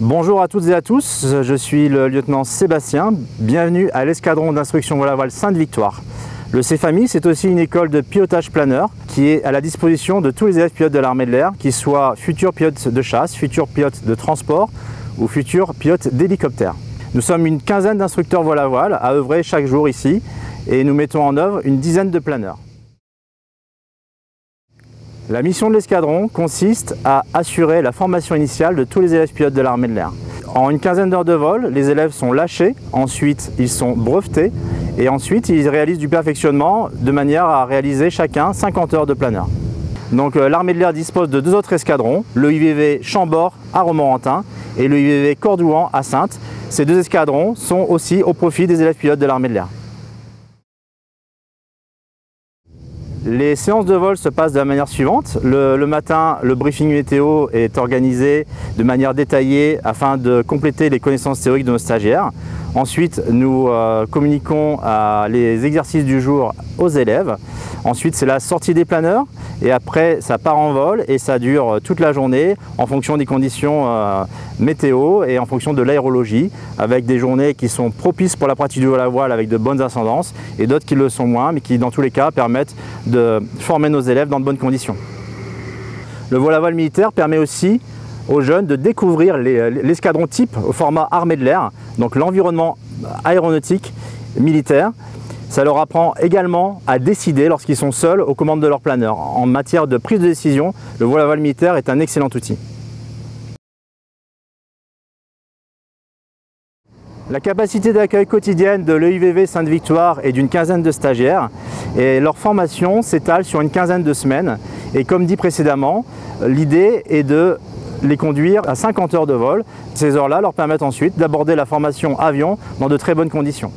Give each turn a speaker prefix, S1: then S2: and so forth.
S1: Bonjour à toutes et à tous, je suis le lieutenant Sébastien, bienvenue à l'escadron d'instruction vol à voile Sainte-Victoire. Le CFAMI, c'est aussi une école de pilotage planeur qui est à la disposition de tous les élèves pilotes de l'armée de l'air, qu'ils soient futurs pilotes de chasse, futurs pilotes de transport ou futurs pilotes d'hélicoptère. Nous sommes une quinzaine d'instructeurs vol à voile à œuvrer chaque jour ici et nous mettons en œuvre une dizaine de planeurs. La mission de l'escadron consiste à assurer la formation initiale de tous les élèves pilotes de l'armée de l'air. En une quinzaine d'heures de vol, les élèves sont lâchés, ensuite ils sont brevetés et ensuite ils réalisent du perfectionnement de manière à réaliser chacun 50 heures de planeur. Donc l'armée de l'air dispose de deux autres escadrons, le UVV Chambord à Romorantin et le UVV Cordouan à Saintes. Ces deux escadrons sont aussi au profit des élèves pilotes de l'armée de l'air. Les séances de vol se passent de la manière suivante. Le matin, le briefing météo est organisé de manière détaillée afin de compléter les connaissances théoriques de nos stagiaires. Ensuite, nous communiquons les exercices du jour aux élèves. Ensuite, c'est la sortie des planeurs et après, ça part en vol et ça dure toute la journée en fonction des conditions météo et en fonction de l'aérologie, avec des journées qui sont propices pour la pratique du vol à voile avec de bonnes ascendances et d'autres qui le sont moins, mais qui dans tous les cas permettent de former nos élèves dans de bonnes conditions. Le vol à voile militaire permet aussi aux jeunes de découvrir l'escadron type au format armée de l'air, donc l'environnement aéronautique militaire. Ça leur apprend également à décider lorsqu'ils sont seuls aux commandes de leur planeur. En matière de prise de décision, le vol à voile militaire est un excellent outil. La capacité d'accueil quotidienne de l'EIVV Sainte-Victoire est d'une quinzaine de stagiaires et leur formation s'étale sur une quinzaine de semaines. Et comme dit précédemment, l'idée est de les conduire à 50 heures de vol. Ces heures-là leur permettent ensuite d'aborder la formation avion dans de très bonnes conditions.